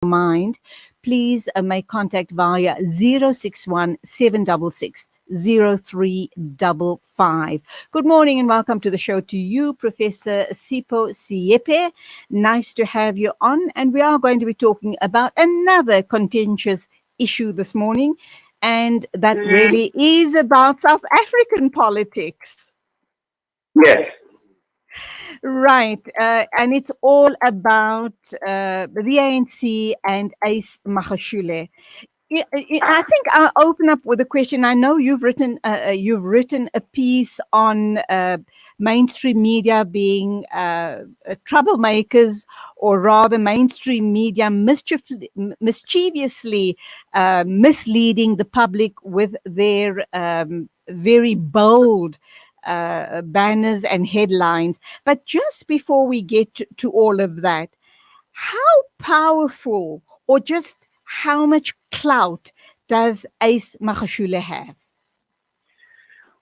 mind, please make contact via 061 766 0355. Good morning and welcome to the show to you, Professor Sipho Seepe. Nice to have you on, and we are going to be talking about another contentious issue this morning, and that really is about South African politics. Yes. Right, and it's all about the ANC and Ace Magashule. I think I'll open up with a question. I know you've written a piece on mainstream media being troublemakers, or rather mainstream media mischievously misleading the public with their very bold banners and headlines. But just before we get to all of that, how powerful or just how much clout does Ace Magashule have?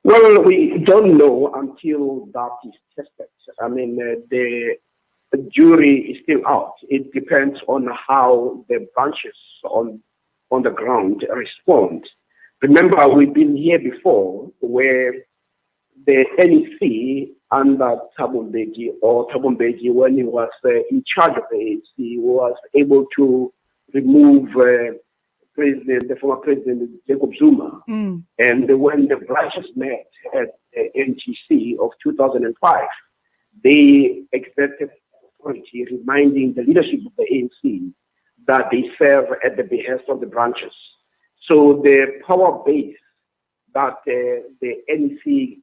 Well, we don't know until that is tested. I mean, the jury is still out. It depends on how the branches on the ground respond. Remember, we've been here before where the NEC under Thabo Mbeki, when he was in charge of the ANC, was able to remove the former president Jacob Zuma. And when the branches met at the NGC of 2005, they exerted authority, reminding the leadership of the ANC that they serve at the behest of the branches. So the power base that the NEC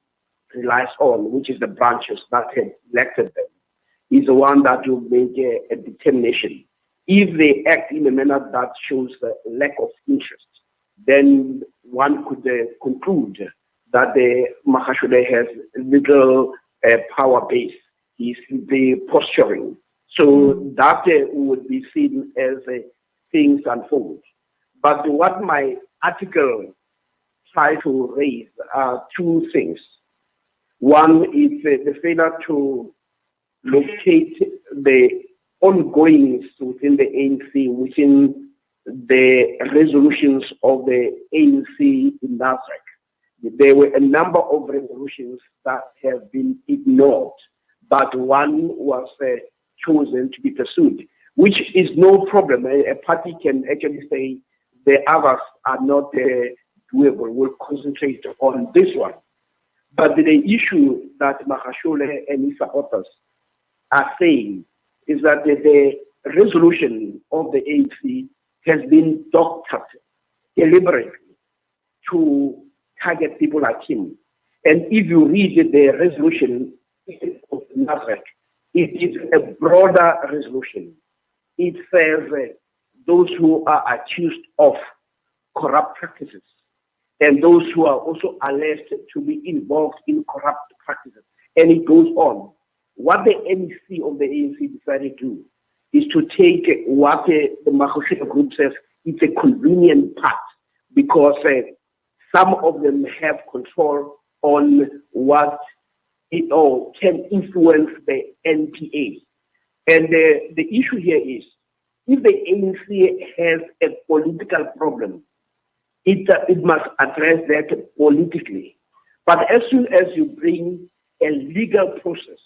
relies on, which is the branches that have elected them, is the one that will make a determination. If they act in a manner that shows a lack of interest, then one could conclude that the Magashule has little power base. He's simply posturing. So that would be seen as things unfold. But what my article tries to raise are two things. One is the failure to locate the ongoings within the ANC, within the resolutions of the ANC in Nasrec. There were a number of resolutions that have been ignored, but one was chosen to be pursued, which is no problem. A party can actually say the others are not doable. We'll concentrate on this one. But the issue that Magashule and his supporters are saying is that the resolution of the ANC has been doctored deliberately to target people like him. And if you read the resolution of Nasrec, it is a broader resolution. It says those who are accused of corrupt practices and those who are also alleged to be involved in corrupt practices. And it goes on. What the NEC of the ANC decided to do is to take what the Magashule group says it's a convenient path, because some of them have control on what it all can influence the NPA. And the issue here is, if the ANC has a political problem, it must address that politically. But as soon as you bring a legal process,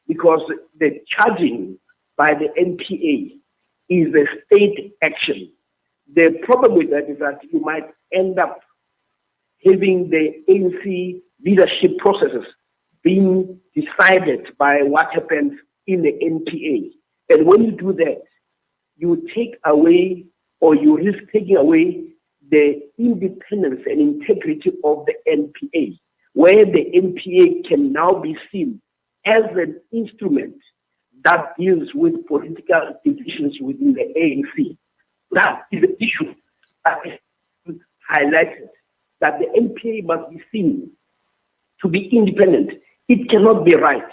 because the charging by the NPA is a state action, the problem with that is that you might end up having the ANC leadership processes being decided by what happens in the NPA. And when you do that, you take away, or you risk taking away, the independence and integrity of the NPA, where the NPA can now be seen as an instrument that deals with political divisions within the ANC. That is the issue that is highlighted, that the NPA must be seen to be independent. It cannot be right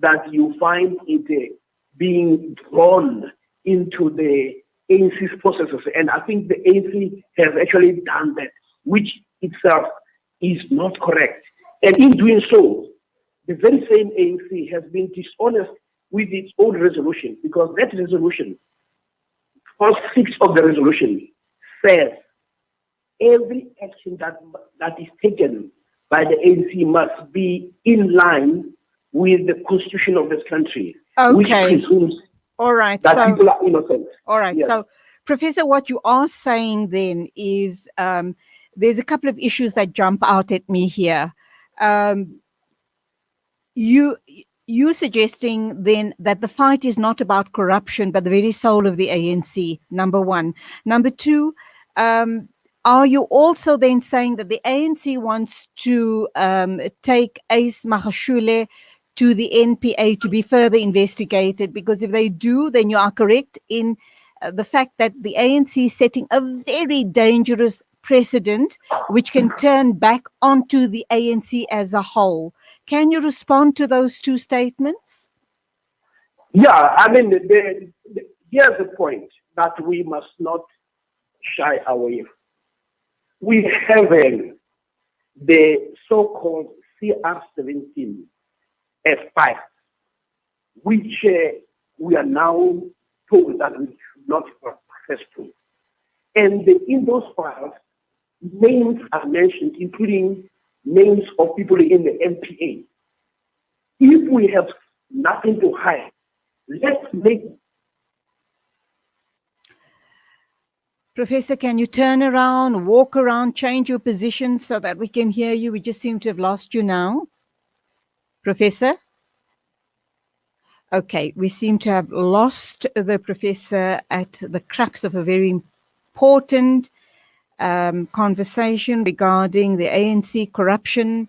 that you find it being drawn into the ANC's processes. And I think the ANC has actually done that, which itself is not correct. And in doing so, the very same ANC has been dishonest with its own resolution, because that resolution Clause 6 of the resolution says every action that is taken by the ANC must be in line with the constitution of this country, which Okay. presumes All right. that So, people are innocent. all right. Yes. So, Professor, what you are saying then is there's a couple of issues that jump out at me here. You suggesting then that the fight is not about corruption, but the very soul of the ANC, number one. Number two, are you also then saying that the ANC wants to take Ace Magashule to the NPA to be further investigated? Because if they do, then you are correct in the fact that the ANC is setting a very dangerous precedent, which can turn back onto the ANC as a whole. Can you respond to those two statements? Yeah, I mean, here's the point that we must not shy away. We have the so-called CR17 F5, which we are now told that we should not have access to. And in those files, names are mentioned, including names of people in the NPA. If we have nothing to hide, let's make. Professor, can you turn around, walk around, change your position so that we can hear you? We just seem to have lost you now. Professor? Okay, we seem to have lost the professor at the crux of a very important conversation regarding the ANC corruption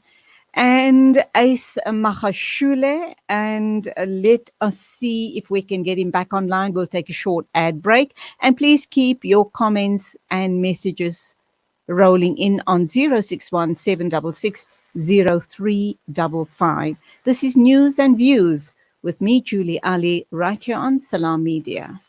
and Ace Magashule. And let us see if we can get him back online. We'll take a short ad break. And please keep your comments and messages rolling in on 061 766 0355. This is News and Views with me, Julie Alli, right here on Salam Media.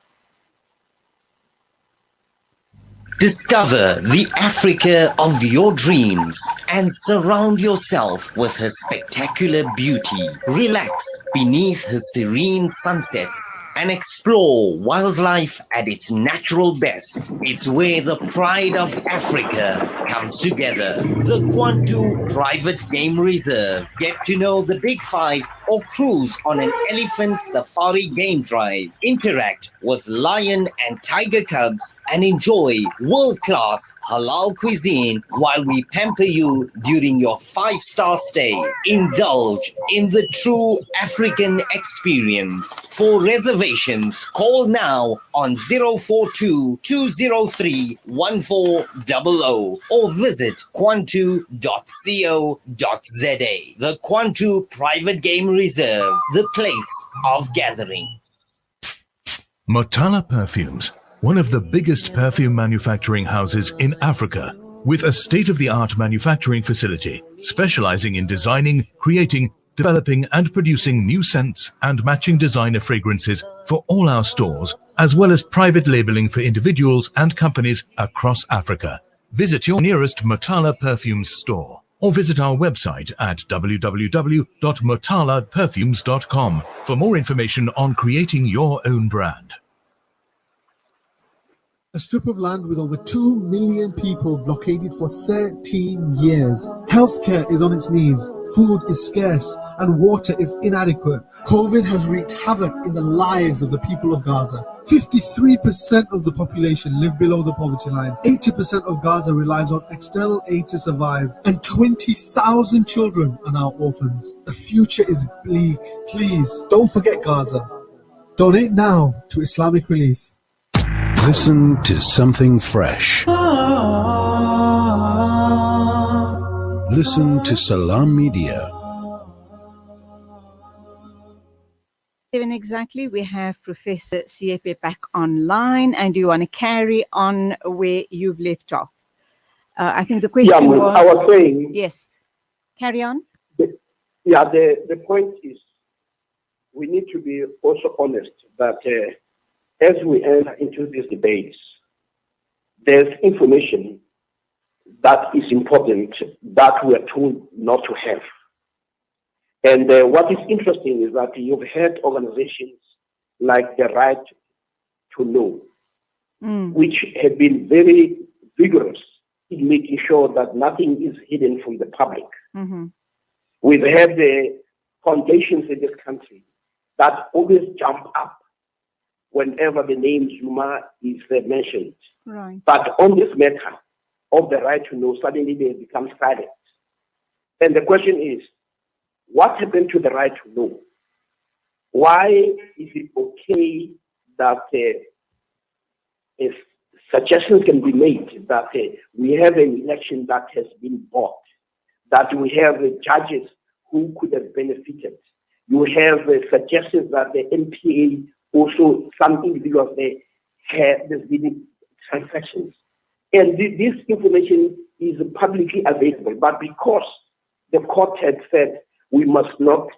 Discover the Africa of your dreams and surround yourself with her spectacular beauty. Relax beneath her serene sunsets and explore wildlife at its natural best. It's where the pride of Africa comes together. The Kwantu Private Game Reserve. Get to know the Big Five or cruise on an elephant safari game drive. Interact with lion and tiger cubs and enjoy world-class halal cuisine while we pamper you during your 5-star stay. Indulge in the true African experience. For reservations, call now on 042-203-1400 or visit kwantu.co.za. The Kwantu Private Game Reserve, the place of gathering. Motala Perfumes, one of the biggest perfume manufacturing houses in Africa, with a state-of-the-art manufacturing facility specializing in designing, creating, developing and producing new scents and matching designer fragrances for all our stores, as well as private labeling for individuals and companies across Africa. Visit your nearest Motala Perfumes store or visit our website at www.motalaperfumes.com for more information on creating your own brand. A strip of land with over 2 million people blockaded for 13 years. Healthcare is on its knees, food is scarce, and water is inadequate. COVID has wreaked havoc in the lives of the people of Gaza. 53% of the population live below the poverty line. 80% of Gaza relies on external aid to survive, and 20,000 children are now orphans. The future is bleak. Please, don't forget Gaza. Donate now to Islamic Relief. Listen to something fresh. Listen to Salam Media. 7 exactly. We have Professor Seepe back online, and you want to carry on where you've left off. I think the question was... I was saying... Yes. Carry on. The point is we need to be also honest that as we enter into these debates, there's information that is important that we are told not to have. And what is interesting is that you've had organizations like the Right to Know, which have been very vigorous in making sure that nothing is hidden from the public. We've had the foundations in this country that always jump up whenever the name Zuma is mentioned. Right. But on this matter of the right to know, suddenly they become silent. And the question is, what happened to the right to know? Why is it okay that suggestions can be made that we have an election that has been bought, that we have judges who could have benefited? You have suggestions that the NPA also, some individuals there's been transactions. And this information is publicly available, but because the court had said we must not,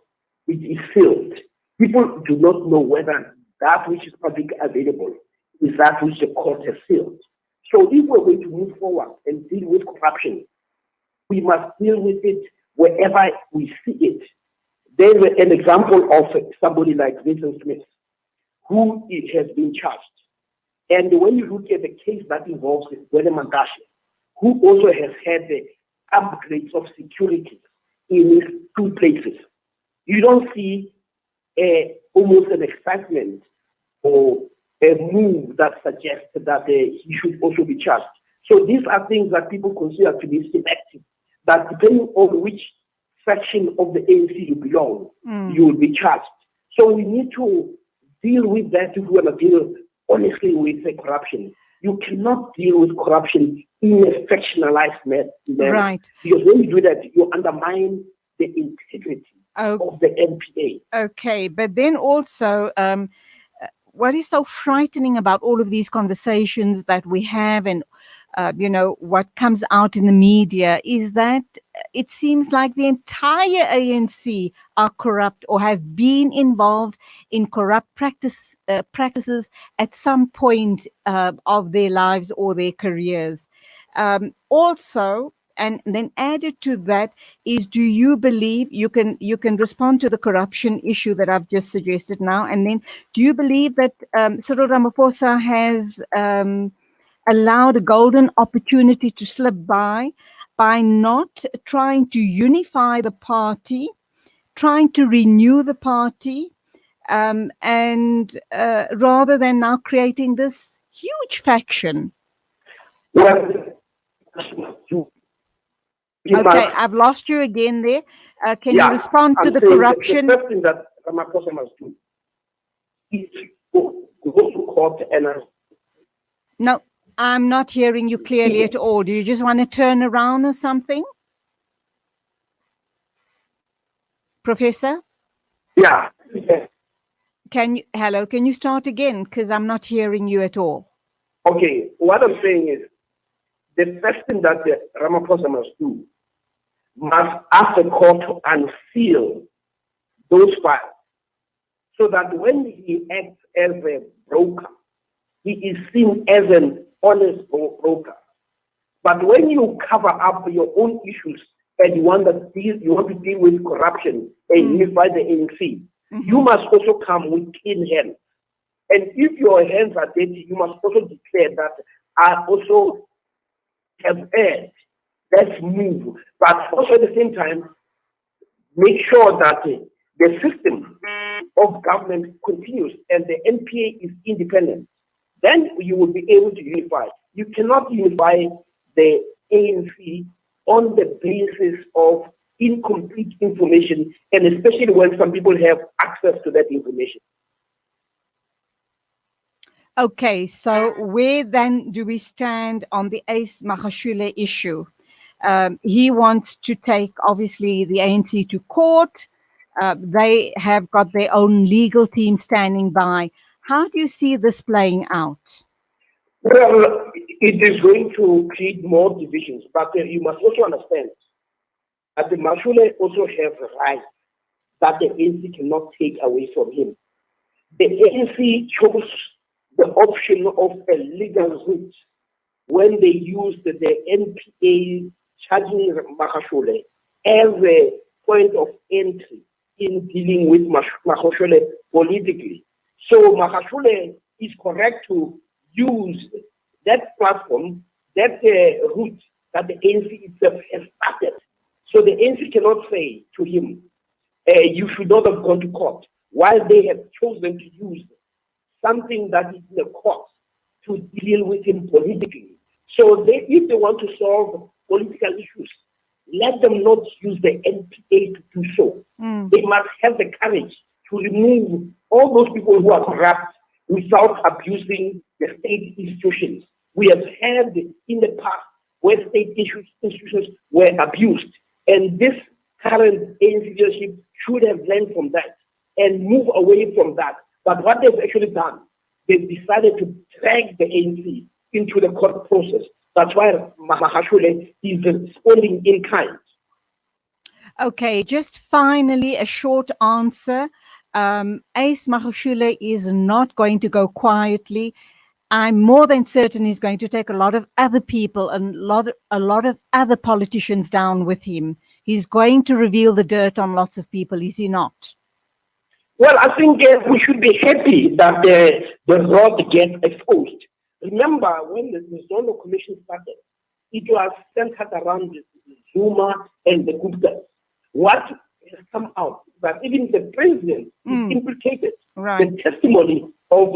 it is sealed. People do not know whether that which is publicly available is that which the court has sealed. So if we're going to move forward and deal with corruption, we must deal with it wherever we see it. There's an example of somebody like Vincent Smith, who has been charged. And when you look at the case that involves Gwede Mantashe, who also has had the upgrades of security in 2 places, you don't see almost an excitement or a move that suggests that he should also be charged. So these are things that people consider to be selective, that depending on which section of the ANC you belong, you will be charged. So we need to deal with that if we want to deal honestly with the corruption. You cannot deal with corruption in a factionalized manner. Right. Because when you do that, you undermine the integrity of the NPA. Okay, but then also, what is so frightening about all of these conversations that we have and, what comes out in the media is that it seems like the entire ANC are corrupt or have been involved in corrupt practices at some point of their lives or their careers. Also, and then added to that is, do you believe you can respond to the corruption issue that I've just suggested now, and then do you believe that Cyril Ramaphosa has allowed a golden opportunity to slip by not trying to unify the party, trying to renew the party, and rather than now creating this huge faction? Well, okay, I've lost you again there. Can you respond to the corruption? The first thing that Ramaphosa must do is go to court and... No, I'm not hearing you clearly at all. Do you just want to turn around or something? Professor? Yeah. Can you start again? Because I'm not hearing you at all. Okay, what I'm saying is, the first thing that Ramaphosa must do must ask the court to unseal those files, so that when he acts as a broker, he is seen as an honest broker. But when you cover up your own issues and you want to deal with corruption and unify the ANC, you must also come with clean hands. And if your hands are dirty, you must also declare that I also have erred. Let's move. But also at the same time, make sure that the system of government continues and the NPA is independent. Then you will be able to unify. You cannot unify the ANC on the basis of incomplete information, and especially when some people have access to that information. Okay, so where then do we stand on the Ace Magashule issue? He wants to take, obviously, the ANC to court. They have got their own legal team standing by. How do you see this playing out? Well, it is going to create more divisions, but you must also understand that the Magashule also has rights that the ANC cannot take away from him. The ANC chose the option of a legal route when they used the NPA charging Magashule as a point of entry in dealing with Magashule politically. So Magashule is correct to use that platform, that route that the ANC itself has started. So the ANC cannot say to him, you should not have gone to court, while they have chosen to use something that is in the court to deal with him politically. So if they want to solve political issues, let them not use the NPA to do so. They must have the courage to remove all those people who are corrupt without abusing the state institutions. We have had in the past where state institutions were abused, and this current ANC leadership should have learned from that and move away from that. But what they've actually done, they've decided to drag the ANC into the court process. That's why Mahashule is responding in kind. Okay, just finally, a short answer. Ace Mahashule is not going to go quietly. I'm more than certain he's going to take a lot of other people and a lot of other politicians down with him. He's going to reveal the dirt on lots of people, is he not? Well, I think we should be happy that the rod gets exposed. Remember, when the Zondo Commission started, it was centered around Zuma and the Guptas. What has come out is that even the president is implicated. Right. The testimony of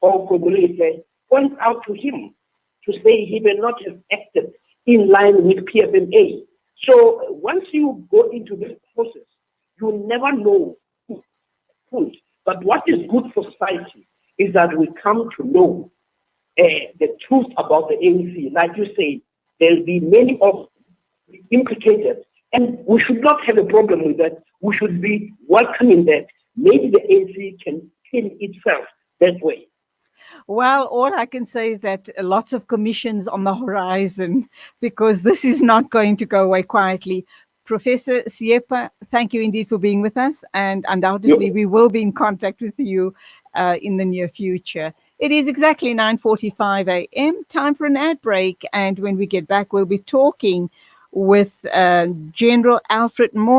Molise points out to him to say he may not have acted in line with PFMA. So once you go into this process, you never know who. But what is good for society is that we come to know the truth about the ANC. Like you say, there'll be many of implicated, and we should not have a problem with that. We should be welcoming that. Maybe the ANC can kill itself that way. Well, all I can say is that lots of commissions on the horizon, because this is not going to go away quietly. Professor Seepe, thank you indeed for being with us, and undoubtedly we will be in contact with you in the near future. It is exactly 9:45 a.m., time for an ad break, and when we get back, we'll be talking with General Alfred Moore.